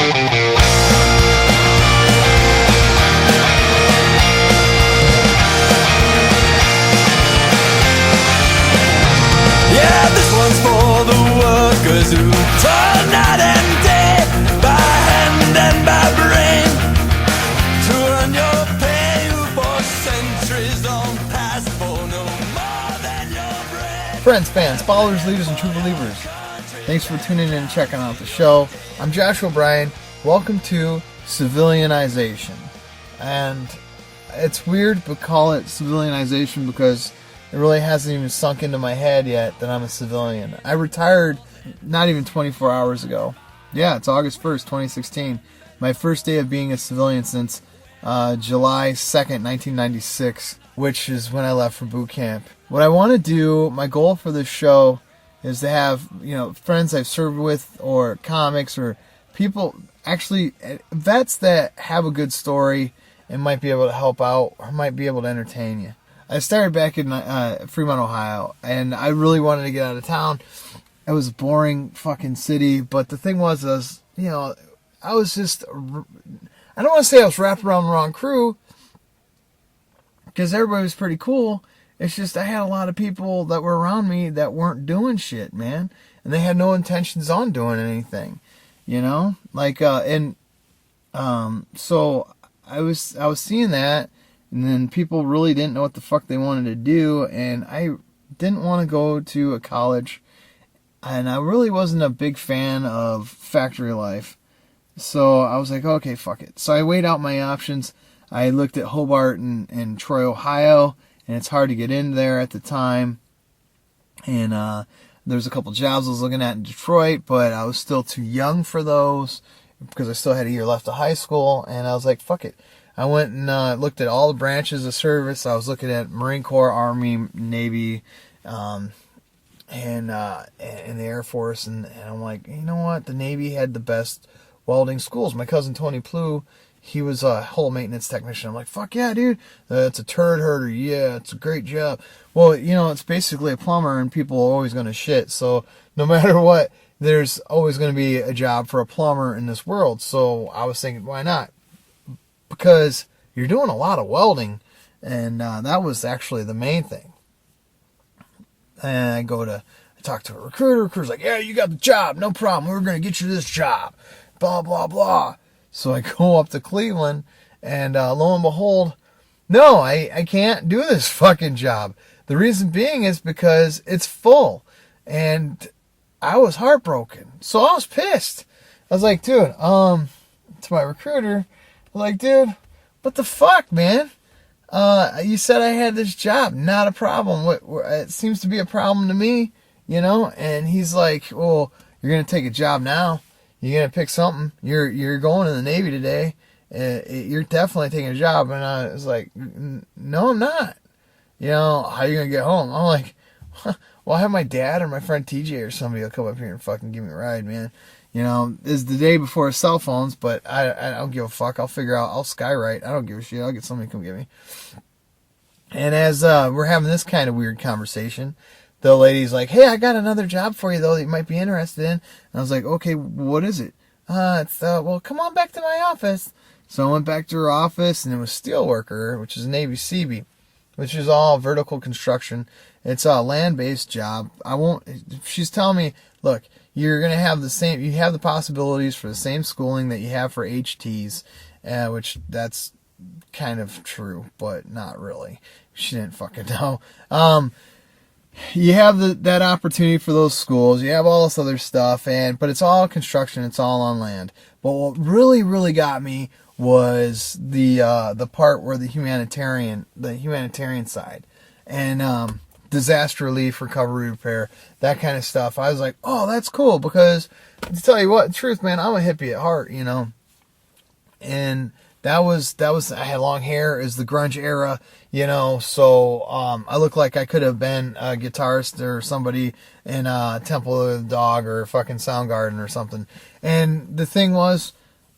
Yeah, this one's for the workers who toil night and day, by hand and by brain, to earn your pay, who for centuries long past for no more than your brain. Friends, fans, followers, leaders, and true believers, thanks for tuning in and checking out the show. I'm Joshua Bryan. Welcome to Civilianization. And it's weird to call it Civilianization because it really hasn't even sunk into my head yet that I'm a civilian. I retired not even 24 hours ago. Yeah, it's August 1st, 2016. My first day of being a civilian since July 2nd, 1996, which is when I left for boot camp. What I want to do, my goal for this show is to have, friends I've served with, or comics, or people, actually vets that have a good story and might be able to help out or might be able to entertain you. I started back in Fremont, Ohio, and I really wanted to get out of town. It was a boring fucking city, but the thing was I was just, I don't want to say I was wrapped around the wrong crew, because everybody was pretty cool. It's just I had a lot of people that were around me that weren't doing shit, man, and they had no intentions on doing anything, so I was seeing that. And then people really didn't know what the fuck they wanted to do, and I didn't want to go to a college, and I really wasn't a big fan of factory life. So I was like, okay, fuck it. So I weighed out my options. I looked at Hobart and Troy, Ohio, and it's hard to get in there at the time. And there's a couple jobs I was looking at in Detroit, but I was still too young for those because I still had a year left of high school, and I was like, fuck it. I went and looked at all the branches of service. I was looking at Marine Corps, Army, Navy, and the Air Force. And I'm like, you know what? The Navy had the best welding schools. My cousin Tony Plew, he was a hull maintenance technician. I'm like, fuck yeah, dude. It's a turd herder. Yeah, it's a great job. Well, it's basically a plumber, and people are always going to shit. So no matter what, there's always going to be a job for a plumber in this world. So I was thinking, why not? Because you're doing a lot of welding, and that was actually the main thing. And I talk to a recruiter. Recruiter's like, yeah, you got the job, no problem. We're going to get you this job, blah, blah, blah. So I go up to Cleveland, and lo and behold, no, I can't do this fucking job. The reason being is because it's full, and I was heartbroken. So I was pissed. I was like, dude, to my recruiter, like, dude, what the fuck, man? You said I had this job. Not a problem. It seems to be a problem to me, And he's like, well, you're going to take a job now. You're going to pick something. You're going to the Navy today. You're definitely taking a job. And I was like, no, I'm not. How are you going to get home? I'm like, well, I have my dad or my friend TJ or somebody will come up here and fucking give me a ride, man. It's the day before cell phones, but I don't give a fuck. I'll figure out. I'll skywrite. I don't give a shit. I'll get somebody to come get me. And as we're having this kind of weird conversation, the lady's like, hey, I got another job for you, though, that you might be interested in. And I was like, okay, what is it? Well, come on back to my office. So I went back to her office, and it was steelworker, which is a Navy Seabee, which is all vertical construction. It's a land-based job. She's telling me, look, you're going to have you have the possibilities for the same schooling that you have for HTs, which that's kind of true, but not really. She didn't fucking know. You have that opportunity for those schools. You have all this other stuff, but it's all construction. It's all on land. But what really, really got me was the part where the humanitarian side, and disaster relief, recovery, repair, that kind of stuff. I was like, oh, that's cool, because to tell you what, truth, man, I'm a hippie at heart, and that was, I had long hair. It was the grunge era, so I looked like I could have been a guitarist or somebody in Temple of the Dog or fucking Soundgarden or something. And the thing was,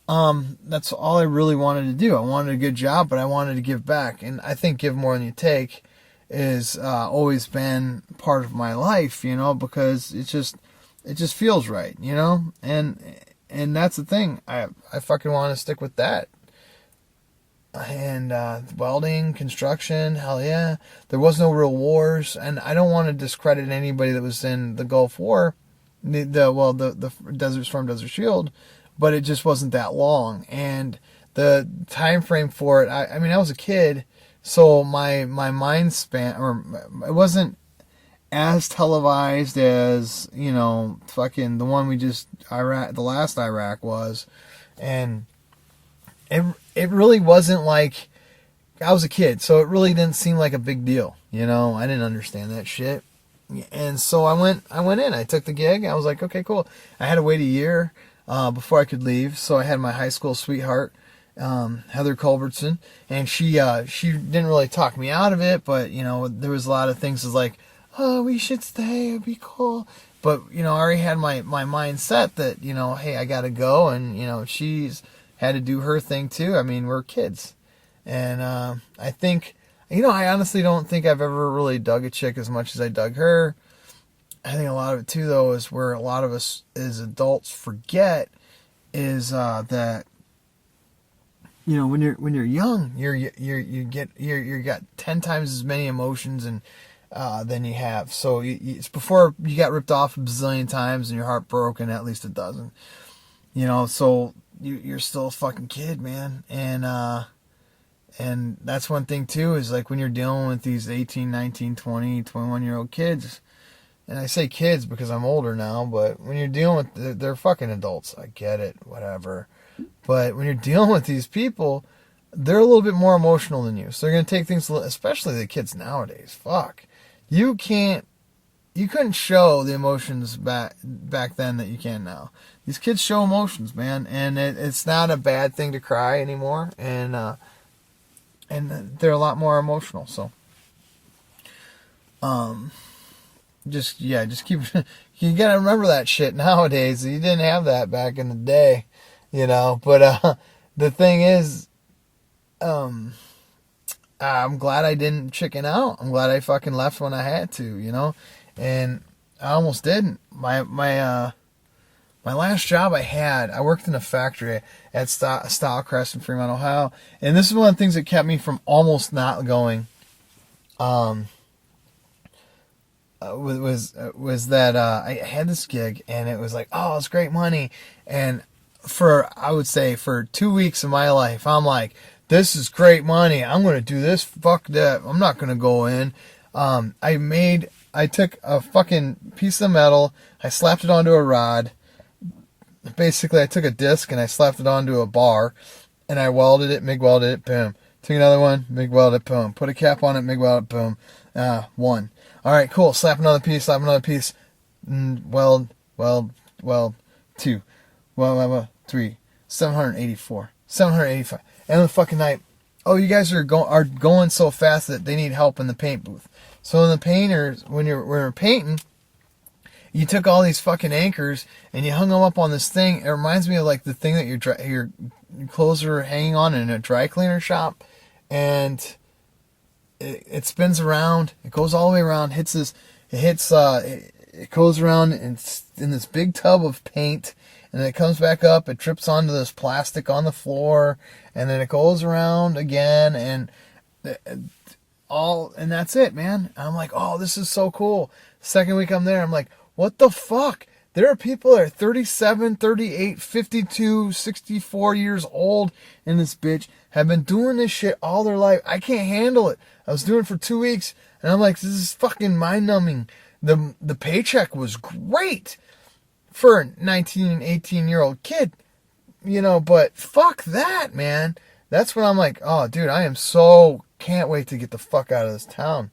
that's all I really wanted to do. I wanted a good job, but I wanted to give back. And I think give more than you take is always been part of my life, because it just feels right, and and that's the thing. I fucking want to stick with that. And welding, construction, hell yeah. There was no real wars, and I don't want to discredit anybody that was in the Gulf War, the Desert Storm, Desert Shield, but it just wasn't that long. And the time frame for it, I mean, I was a kid, so my mind span, or it wasn't as televised as, you know, fucking the one we just, the last Iraq was. And it really wasn't like, I was a kid, so it really didn't seem like a big deal, you know. I didn't understand that shit. And so I went in, I took the gig, I was like, okay, cool. I had to wait a year before I could leave, so I had my high school sweetheart, Heather Culbertson, and she didn't really talk me out of it, but, you know, there was a lot of things like, oh, we should stay, it'd be cool. But, you know, I already had my mind set that, you know, hey, I gotta go, and, you know, she's had to do her thing too. I mean, we're kids. And I think, you know, I honestly don't think I've ever really dug a chick as much as I dug her. I think a lot of it too, though, is where a lot of us as adults forget is that, you know, when you're young, you got 10 times as many emotions and than you have. So it's before you got ripped off a bazillion times and your heart broken at least a dozen. You know, so you're still a fucking kid, man. And that's one thing too, is like when you're dealing with these 18, 19, 20, 21-year-old kids, and I say kids because I'm older now, but when you're dealing with, they're fucking adults. I get it, whatever. But when you're dealing with these people, they're a little bit more emotional than you. So they're going to take things, especially the kids nowadays. Fuck. You couldn't show the emotions back then that you can now. These kids show emotions, man, and it's not a bad thing to cry anymore, and they're a lot more emotional. So, just keep. You gotta remember that shit nowadays. You didn't have that back in the day, you know. But the thing is, I'm glad I didn't chicken out. I'm glad I fucking left when I had to, you know. And I almost didn't. My last job I worked in a factory at Stylecrest in Fremont, Ohio. And this is one of the things that kept me from almost not going. Was that I had this gig, and it was like, oh, it's great money. And I would say for 2 weeks of my life, I'm like, this is great money. I'm going to do this. Fuck that. I'm not going to go in. I took a fucking piece of metal, I slapped it onto a rod. Basically, I took a disc and I slapped it onto a bar, and I welded it, MIG welded it, boom. Took another one, MIG welded it, boom. Put a cap on it, MIG welded it, boom. One. All right, cool. Slap another piece, weld, two, weld, three, 784, 785. And the fucking night, oh, you guys are going so fast that they need help in the paint booth. So in the painters, when you're painting, you took all these fucking anchors and you hung them up on this thing. It reminds me of like the thing that your clothes are hanging on in a dry cleaner shop, and it spins around. It goes all the way around. It goes around in this big tub of paint, and then it comes back up. It drips onto this plastic on the floor, and then it goes around again, and that's it, man. I'm like, oh, this is so cool. Second week I'm there, I'm like, what the fuck? There are people that are 37, 38, 52, 64 years old in this bitch, have been doing this shit all their life. I can't handle it. I was doing it for 2 weeks, and I'm like, this is fucking mind-numbing. The paycheck was great for a 19, 18-year-old kid, you know, but fuck that, man. That's when I'm like, oh, dude, can't wait to get the fuck out of this town.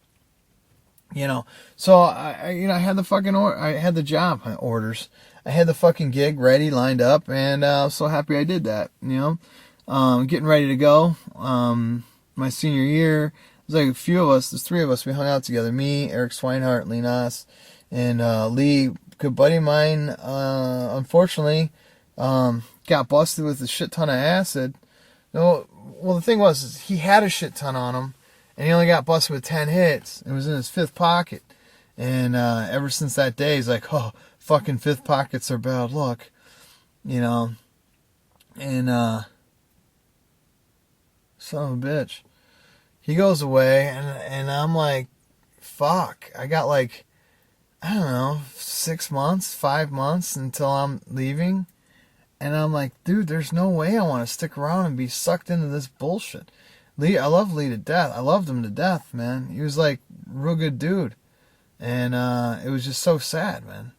You know, so I had the fucking I had the job orders. I had the fucking gig ready, lined up, and I was so happy I did that. You know, getting ready to go. My senior year, there's like a few of us. There's three of us. We hung out together. Me, Eric Swinehart, Lee Noss, and Lee, good buddy of mine. Unfortunately, got busted with a shit ton of acid. No, well, the thing was, he had a shit ton on him. And he only got busted with 10 hits. It was in his fifth pocket. And ever since that day, he's like, oh, fucking fifth pockets are bad luck. you know, and son of a bitch. He goes away, and I'm like, fuck. I got like, I don't know, 6 months, 5 months until I'm leaving. And I'm like, dude, there's no way I want to stick around and be sucked into this bullshit. Lee, I love Lee to death. I loved him to death, man. He was like a real good dude. And it was just so sad, man.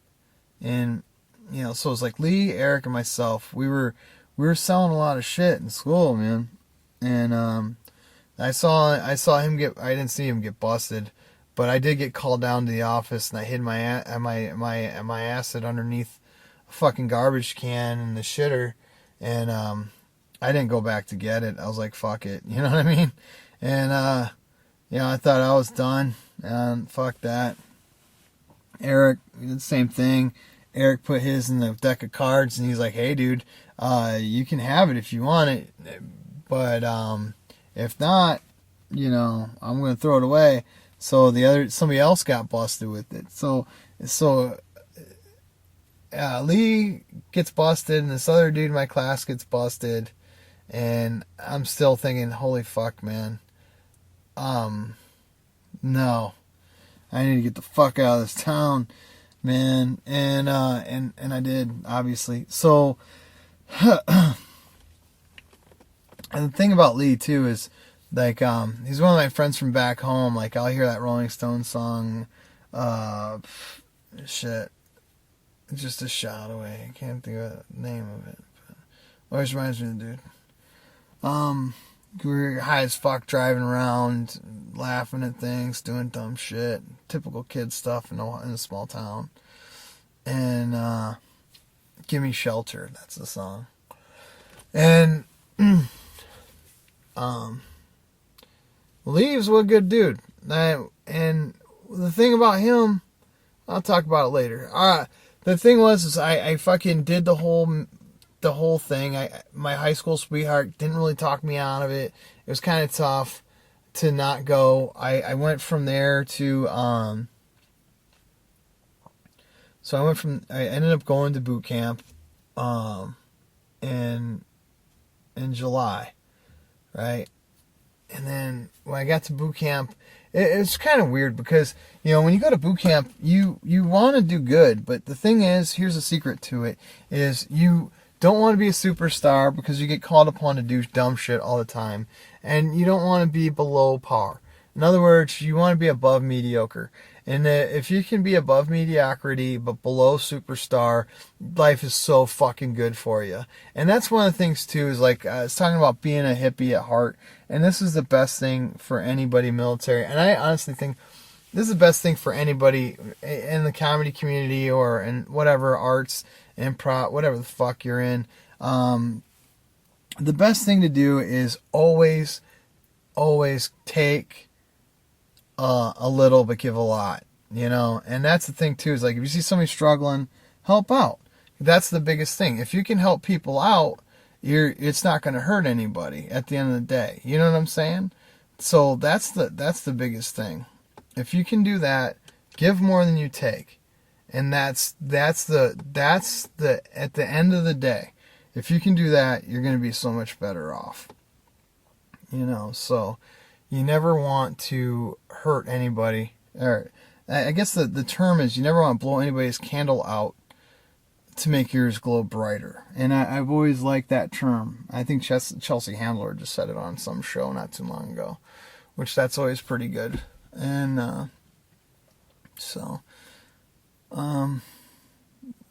And, you know, so it was like Lee, Eric, and myself. We were selling a lot of shit in school, man. And I saw him get. I didn't see him get busted, but I did get called down to the office, and I hid my acid underneath a fucking garbage can in the shitter, and I didn't go back to get it. I was like, fuck it, you know what I mean? And you know, I thought I was done, and fuck that. Eric did the same thing. Eric put his in the deck of cards, and he's like, hey, dude, you can have it if you want it, but if not, you know, I'm gonna throw it away. So somebody else got busted with it. So Lee gets busted, and this other dude in my class gets busted, and I'm still thinking, holy fuck, man. No, I need to get the fuck out of this town, man. And I did, obviously. So. And the thing about Lee too is, like, he's one of my friends from back home. Like, I'll hear that Rolling Stones song, shit, just a shot away. I can't think of the name of it, but always reminds me of the dude. We were high as fuck driving around, laughing at things, doing dumb shit, typical kid stuff in a small town. And Give Me Shelter, that's the song. And Lee was a good dude. And the thing about him, I'll talk about it later. The thing was I fucking did the whole thing. My high school sweetheart didn't really talk me out of it. It was kind of tough to not go. I went from there to I ended up going to boot camp in July, right? And then when I got to boot camp, it's kind of weird because, you know, when you go to boot camp, you want to do good, but the thing is, here's a secret to it, is you don't want to be a superstar because you get called upon to do dumb shit all the time, and you don't want to be below par. In other words, you want to be above mediocre. And if you can be above mediocrity but below superstar, life is so fucking good for you. And that's one of the things too, is like, it's talking about being a hippie at heart. And this is the best thing for anybody military. And I honestly think this is the best thing for anybody in the comedy community or in whatever arts, improv, whatever the fuck you're in. The best thing to do is always take a little but give a lot, you know. And that's the thing too, is like, if you see somebody struggling, help out. That's the biggest thing. If you can help people out, it's not going to hurt anybody at the end of the day. You know what I'm saying? So that's the biggest thing. If you can do that, give more than you take. And that's the at the end of the day, if you can do that, you're going to be so much better off. You know, so you never want to hurt anybody. Or I guess the term is, you never want to blow anybody's candle out to make yours glow brighter. And I've always liked that term. I think Chelsea Handler just said it on some show not too long ago, which that's always pretty good. And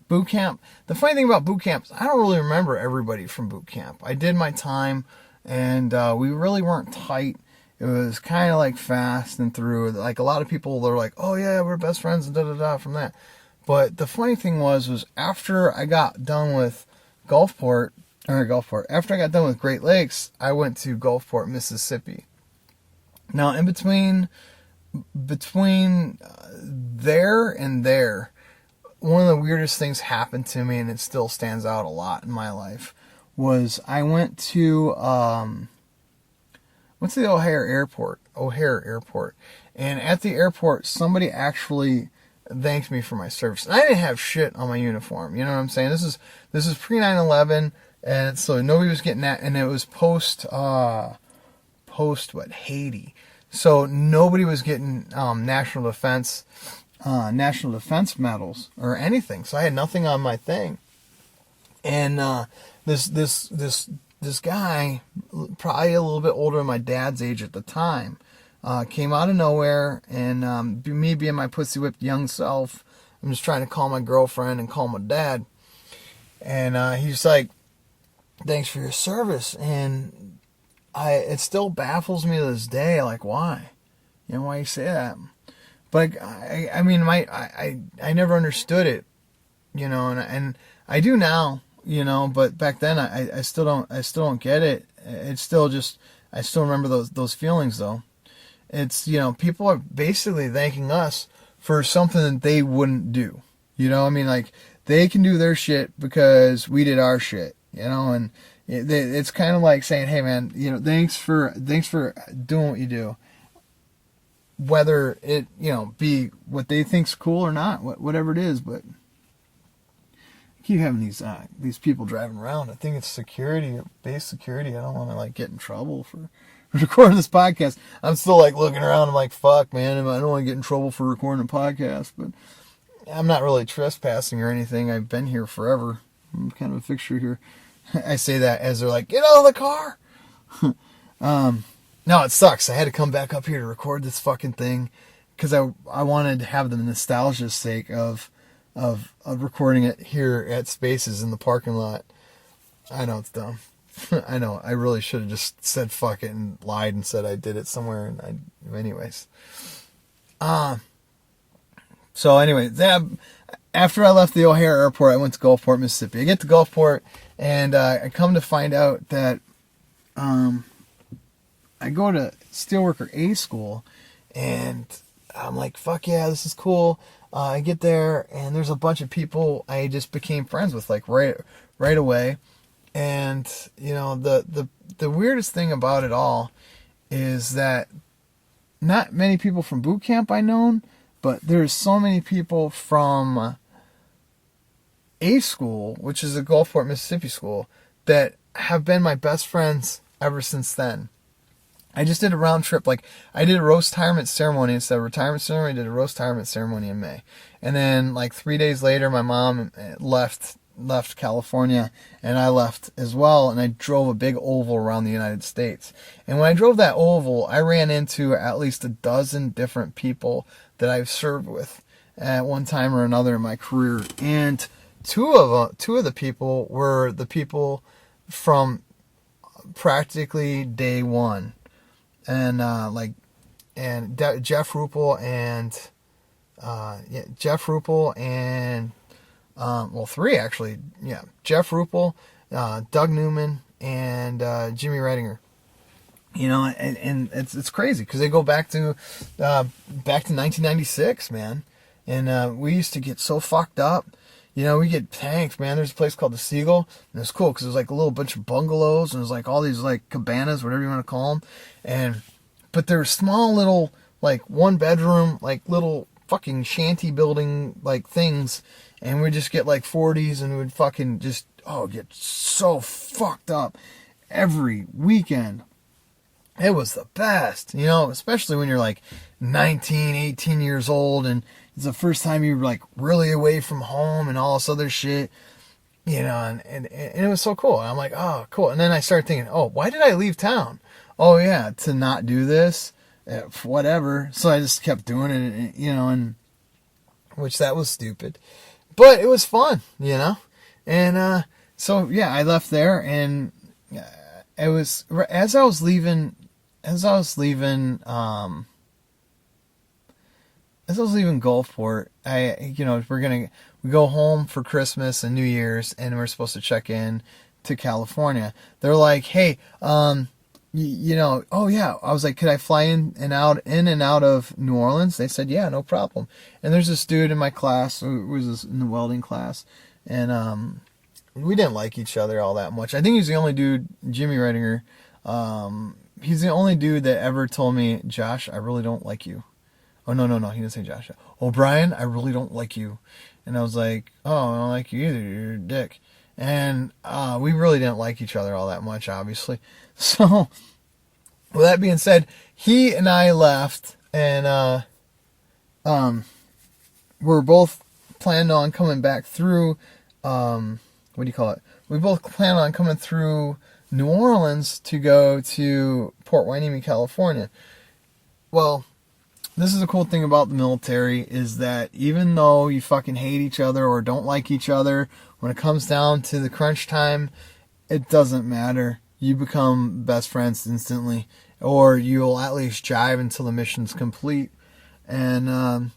boot camp. The funny thing about boot camp is I don't really remember everybody from boot camp. I did my time, and we really weren't tight. It was kind of like fast and through. Like, a lot of people were like, oh yeah, we're best friends and da-da-da from that. But the funny thing was after I got done with after I got done with Great Lakes, I went to Gulfport, Mississippi. Now, in between there and there, one of the weirdest things happened to me, and it still stands out a lot in my life, was I went to the O'Hare Airport, and at the airport, somebody actually thanked me for my service. And I didn't have shit on my uniform. You know what I'm saying? This is pre 9/11, and so nobody was getting that. And it was post Haiti, so nobody was getting national defense medals or anything. So I had nothing on my thing. And this guy, probably a little bit older than my dad's age at the time, came out of nowhere, and me being my pussy whipped young self, I'm just trying to call my girlfriend and call my dad, and he's like, "Thanks for your service," and it still baffles me to this day, like, why, why you say that? But I mean, I never understood it, and I do now. But back then I still don't get it. It's still just, I still remember those feelings though. It's, people are basically thanking us for something that they wouldn't do. I mean, like, they can do their shit because we did our shit, and it's kind of like saying, hey man, thanks for doing what you do. Whether it, be what they think's cool or not, whatever it is, but keep having these people driving around. I think it's security, base security. I don't want to get in trouble for recording this podcast. I'm still looking around. I'm like, fuck, man. I don't want to get in trouble for recording a podcast, but I'm not really trespassing or anything. I've been here forever. I'm kind of a fixture here. I say that as they're like, get out of the car. No, it sucks. I had to come back up here to record this fucking thing because I wanted to have the nostalgia's sake of recording it here at Spaces in the parking lot. I know it's dumb. I know. I really should have just said fuck it and lied and said I did it somewhere. Anyways. So anyway, after I left the O'Hare Airport, I went to Gulfport, Mississippi. I get to Gulfport, and I come to find out that I go to Steelworker A school, and I'm like, fuck yeah, this is cool. I get there, and there's a bunch of people I just became friends with, right away. And, the weirdest thing about it all is that not many people from boot camp I known, but there's so many people from A school, which is a Gulfport, Mississippi school, that have been my best friends ever since then. I just did a round trip. I did a roast-tirement ceremony instead of retirement ceremony. I did a roast-tirement ceremony in May. And then, 3 days later, my mom left California, and I left as well, and I drove a big oval around the United States. And when I drove that oval, I ran into at least a dozen different people that I've served with at one time or another in my career. And two of the people were the people from practically day one. And Jeff Ruppel and three actually, Jeff Ruppel, Doug Newman, and Jimmy Redinger. And it's crazy because they go back to 1996, man. And we used to get so fucked up. We get tanks, man. There's a place called the Seagull, and it's cool because there's a little bunch of bungalows, and there's all these cabanas, whatever you want to call them, but they're small little one bedroom little fucking shanty building things, and we just get 40s, and we'd fucking just get so fucked up every weekend. It was the best, especially when you're 19, 18 years old, and it's the first time you're really away from home and all this other shit, and it was so cool. And I'm like, oh, cool. And then I started thinking, oh, why did I leave town? Oh yeah, to not do this, whatever. So I just kept doing it, and which that was stupid, but it was fun, and so yeah, I left there, and it was as I was leaving Gulfport, we go home for Christmas and New Year's, and we're supposed to check in to California. They're like, hey, oh yeah. I was like, could I fly in and out of New Orleans? They said, yeah, no problem. And there's this dude in my class who was in the welding class, and we didn't like each other all that much. I think he's the only dude, Jimmy Redinger, he's the only dude that ever told me, Josh, I really don't like you. Oh, no, he didn't say Josh. Oh, Brian, I really don't like you. And I was like, oh, I don't like you either. You're a dick. And we really didn't like each other all that much, obviously. So, with that being said, he and I left, and we're both planning on coming back through, what do you call it? We both plan on coming through New Orleans to go to Port Hueneme, California. Well, this is the cool thing about the military, is that even though you fucking hate each other or don't like each other, when it comes down to the crunch time, it doesn't matter. You become best friends instantly, or you'll at least jive until the mission's complete. And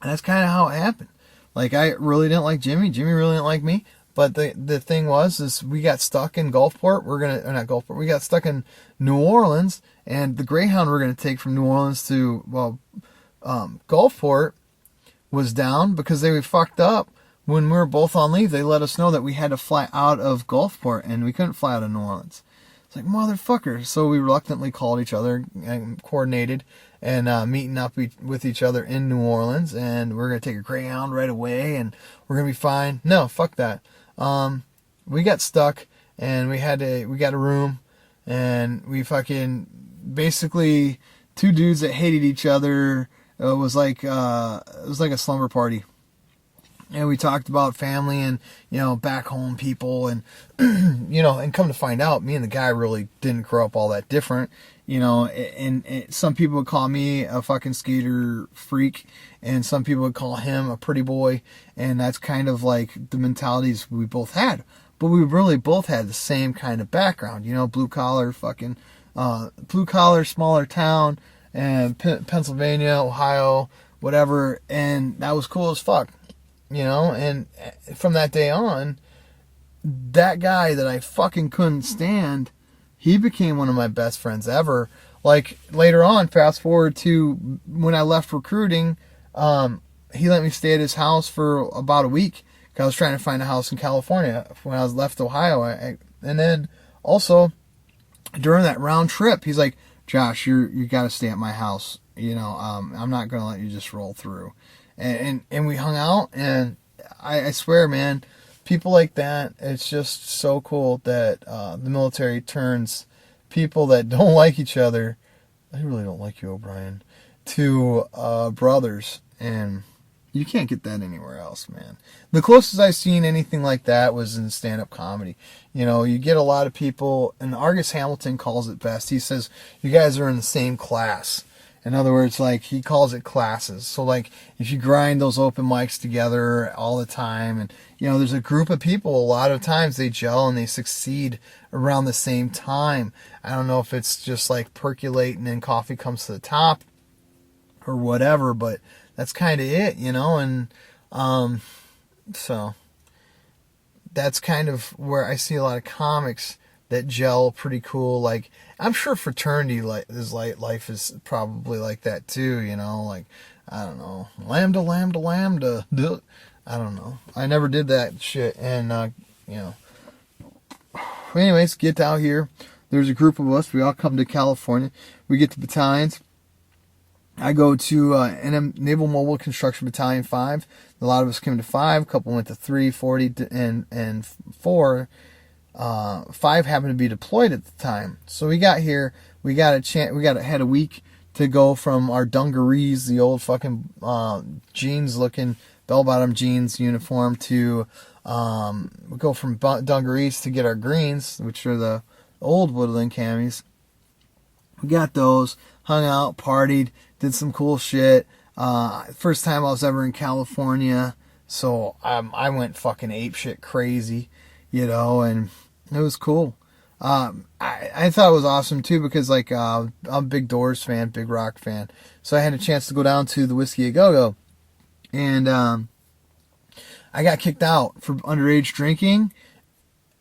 that's kind of how it happened. Like, I really didn't like Jimmy. Jimmy really didn't like me. But the thing is we got stuck in Gulfport. We got stuck in New Orleans, and the Greyhound we're gonna take from New Orleans to Gulfport was down because they fucked up. When we were both on leave, they let us know that we had to fly out of Gulfport and we couldn't fly out of New Orleans. It's like, motherfucker. So we reluctantly called each other and coordinated and meeting up with each other in New Orleans, and we're gonna take a Greyhound right away and we're gonna be fine. No, fuck that. We got stuck, and we got a room, and we fucking basically two dudes that hated each other. It was like a slumber party. And we talked about family and, back home people, and, and come to find out, me and the guy really didn't grow up all that different, and some people would call me a fucking skater freak, and some people would call him a pretty boy, and that's kind of like the mentalities we both had. But we really both had the same kind of background, blue collar, smaller town, and Pennsylvania, Ohio, whatever, and that was cool as fuck. And from that day on, that guy that I fucking couldn't stand, he became one of my best friends ever. Like, later on, fast forward to when I left recruiting, he let me stay at his house for about a week, because I was trying to find a house in California when I was left Ohio. And then also, during that round trip, he's like, Josh, you got to stay at my house. I'm not going to let you just roll through. And we hung out, and I swear, man, people like that, it's just so cool that the military turns people that don't like each other, I really don't like you, O'Brien, to brothers, and you can't get that anywhere else, man. The closest I've seen anything like that was in stand-up comedy. You get a lot of people, and Argus Hamilton calls it best. He says, you guys are in the same class. In other words, like, he calls it classes. So, like, if you grind those open mics together all the time, and, there's a group of people, a lot of times they gel and they succeed around the same time. I don't know if it's just like percolating and coffee comes to the top or whatever, but that's kind of it, and so that's kind of where I see a lot of comics that gel pretty cool. Like, I'm sure fraternity life is probably like that too, like, I don't know, lambda, I don't know, I never did that shit. And anyways, get out here, there's a group of us, we all come to California, we get to battalions. I go to Naval Mobile Construction Battalion 5. A lot of us came to 5, a couple went to 3, 40, and 4. 5 happened to be deployed at the time. So we got here, had a week to go from our dungarees, the old fucking jeans looking, bell-bottom jeans uniform, to we go from dungarees to get our greens, which are the old woodland camis. We got those, hung out, partied, did some cool shit. First time I was ever in California, so I went fucking apeshit crazy, and it was cool. I thought it was awesome too, because like I'm a big Doors fan, big rock fan, so I had a chance to go down to the Whiskey A Go Go, and I got kicked out for underage drinking.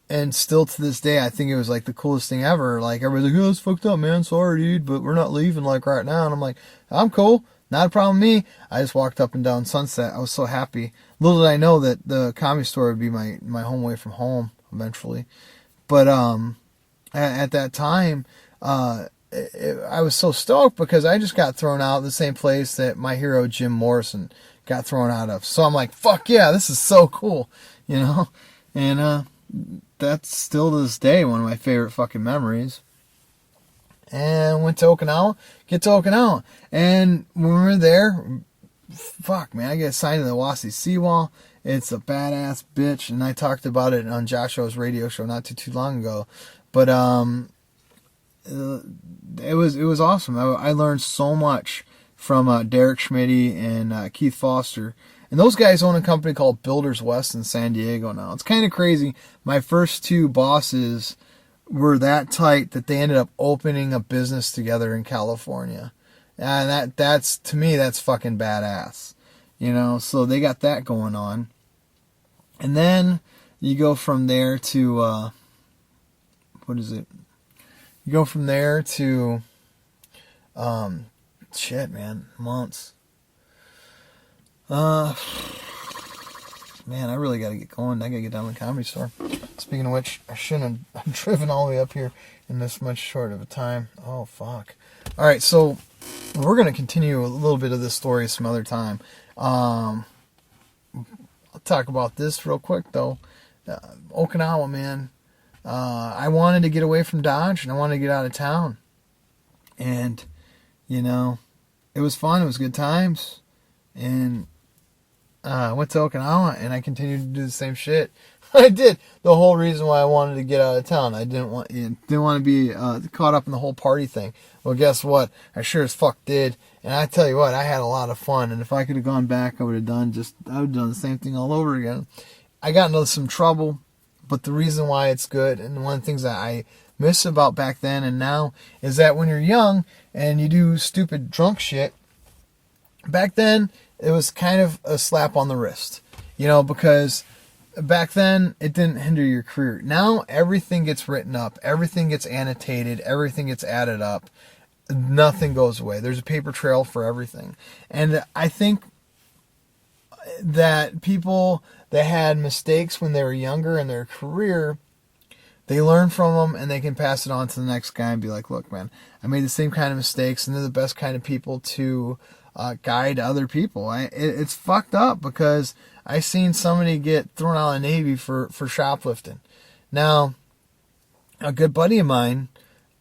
And still to this day, I think it was like the coolest thing ever. Like, everybody's like, oh, it's fucked up, man. Sorry, dude, but we're not leaving like right now. And I'm like, I'm cool. Not a problem with me. I just walked up and down Sunset. I was so happy. Little did I know that the comedy store would be my home away from home eventually. But at that time, I was so stoked because I just got thrown out of the same place that my hero Jim Morrison got thrown out of. So I'm like, fuck yeah, this is so cool, you know? And that's still to this day one of my favorite fucking memories. And went to Okinawa, get to Okinawa. And when we were there, fuck, man, I get assigned to the Wasi Seawall. It's a badass bitch, and I talked about it on Joshua's radio show not too long ago. But it was awesome. I learned so much from Derek Schmitty and Keith Foster. And those guys own a company called Builders West in San Diego now. It's kind of crazy. My first two bosses were that tight that they ended up opening a business together in California. And that's to me, that's fucking badass. You know, so they got that going on. And then you go from there to, what is it? You go from there to, shit, man, months. Man, I really got to get going. I got to get down to the Comedy Store. Speaking of which, I shouldn't have driven all the way up here in this much short of a time. Oh, fuck. All right, so we're going to continue a little bit of this story some other time. I'll talk about this real quick, though. Okinawa, man. I wanted to get away from Dodge, and I wanted to get out of town. And, you know, it was fun. It was good times. And I went to Okinawa, and I continued to do the same shit. I did. The whole reason why I wanted to get out of town. I didn't want to be caught up in the whole party thing. Well, guess what? I sure as fuck did. And I tell you what, I had a lot of fun. And if I could have gone back, I would have done the same thing all over again. I got into some trouble, but the reason why it's good, and one of the things that I miss about back then and now, is that when you're young and you do stupid drunk shit, back then it was kind of a slap on the wrist, you know, because back then it didn't hinder your career. Now everything gets written up, everything gets annotated, everything gets added up, nothing goes away. There's a paper trail for everything. And I think that people that had mistakes when they were younger in their career, they learn from them and they can pass it on to the next guy and be like, look, man, I made the same kind of mistakes, and they're the best kind of people to guide other people. It's fucked up because I seen somebody get thrown out of the Navy for shoplifting. Now, a good buddy of mine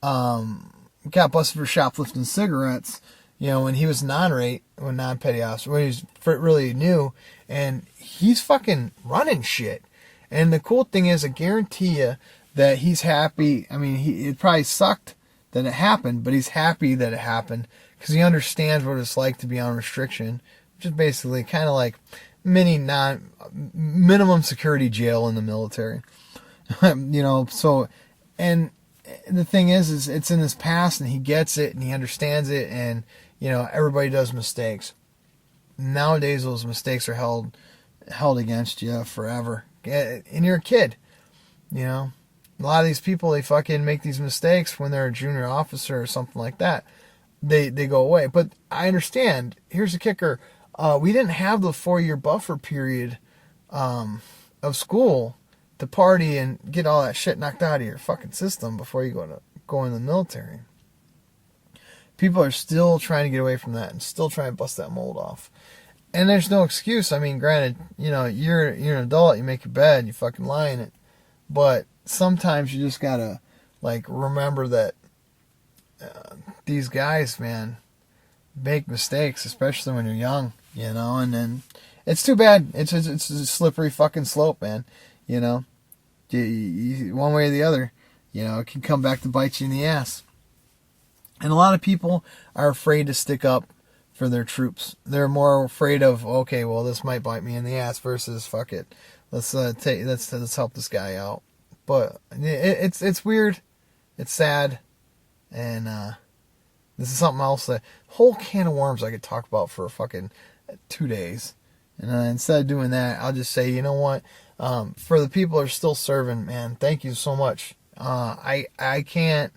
got busted for shoplifting cigarettes, you know, when he was non-petty officer, when he was really new, and he's fucking running shit. And the cool thing is, I guarantee you that he's happy. I mean, it probably sucked that it happened, but he's happy that it happened because he understands what it's like to be on restriction, which is basically kind of like minimum security jail in the military. You know, so, and the thing is it's in his past, and he gets it and he understands it, and, you know, everybody does mistakes. Nowadays, those mistakes are held against you forever. And you're a kid, you know. A lot of these people, they fucking make these mistakes when they're a junior officer or something like that. They go away. But I understand. Here's the kicker. We didn't have the 4-year buffer period of school to party and get all that shit knocked out of your fucking system before you go in the military. People are still trying to get away from that and still trying to bust that mold off. And there's no excuse. I mean, granted, you know, you're an adult, you make your bed, you fucking lie in it. But sometimes you just gotta, like, remember that these guys, man, make mistakes, especially when you're young, you know. And then it's too bad. It's a slippery fucking slope, man. You know, you, one way or the other, you know, it can come back to bite you in the ass. And a lot of people are afraid to stick up for their troops. They're more afraid of, okay, well, this might bite me in the ass, versus fuck it, let's help this guy out. But it's weird, it's sad, and this is something else, that whole can of worms I could talk about for fucking 2 days. And instead of doing that, I'll just say, you know what? For the people that are still serving, man, thank you so much. I can't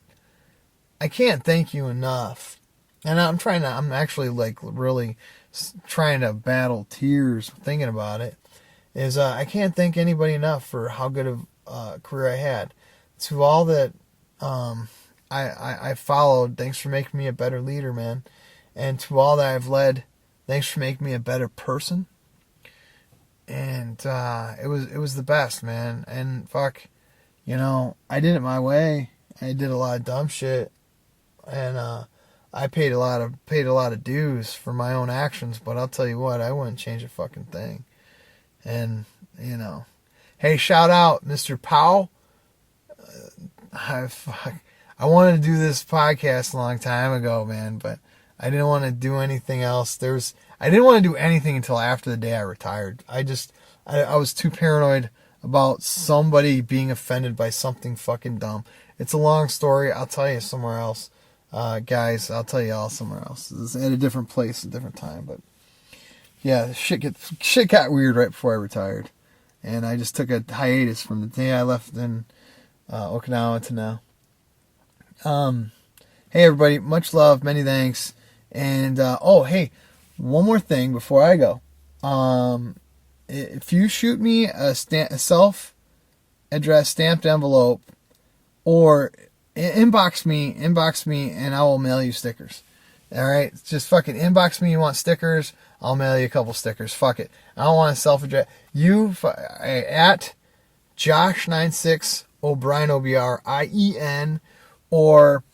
thank you enough. And I'm actually like really trying to battle tears thinking about it. I can't thank anybody enough for how good of a career I had. To all that I followed, thanks for making me a better leader, man. And to all that I've led, thanks for making me a better person. And it was the best, man. And fuck, you know, I did it my way. I did a lot of dumb shit, and I paid a lot of dues for my own actions. But I'll tell you what, I wouldn't change a fucking thing. And you know, hey, shout out, Mr. Powell. I wanted to do this podcast a long time ago, man, but I didn't want to do anything else. I didn't want to do anything until after the day I retired. I was too paranoid about somebody being offended by something fucking dumb. It's a long story. I'll tell you somewhere else. Guys, I'll tell you all somewhere else. It's at a different place, a different time. But yeah, shit got weird right before I retired. And I just took a hiatus from the day I left in Okinawa to now. Hey everybody, much love, many thanks. And hey, one more thing before I go. If you shoot me a self-addressed stamped envelope, or inbox me, and I will mail you stickers. All right, just fucking inbox me. You want stickers? I'll mail you a couple stickers. Fuck it. I don't want a self-address. You at Josh96 O'Brien, Obrien, or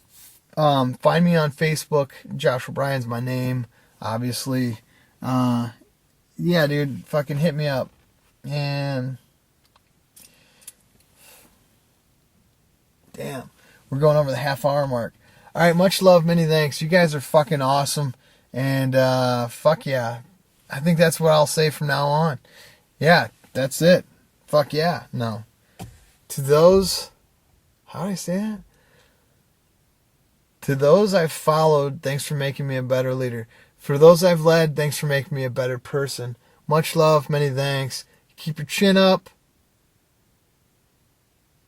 find me on Facebook. Josh O'Brien's my name, obviously. Yeah, dude, fucking hit me up. And damn, we're going over the half-hour mark. All right, much love, many thanks. You guys are fucking awesome. And fuck yeah. I think that's what I'll say from now on. Yeah, that's it. Fuck yeah. No. To those, how do I say that? To those I've followed, thanks for making me a better leader. For those I've led, thanks for making me a better person. Much love, many thanks. Keep your chin up.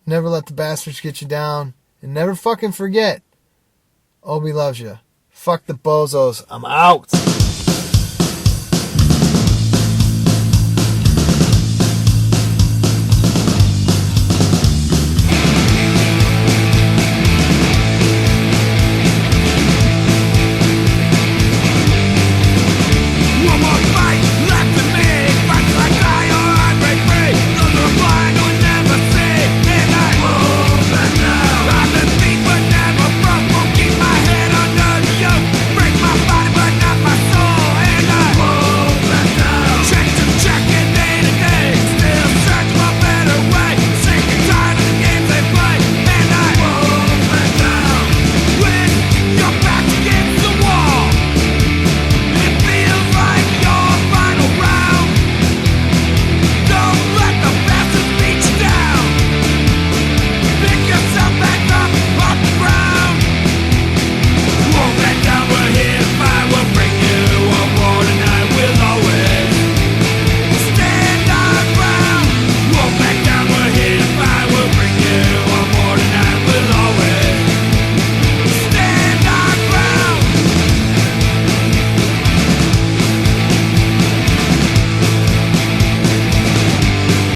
Never let the bastards get you down. And never fucking forget, Obi loves you. Fuck the bozos. I'm out.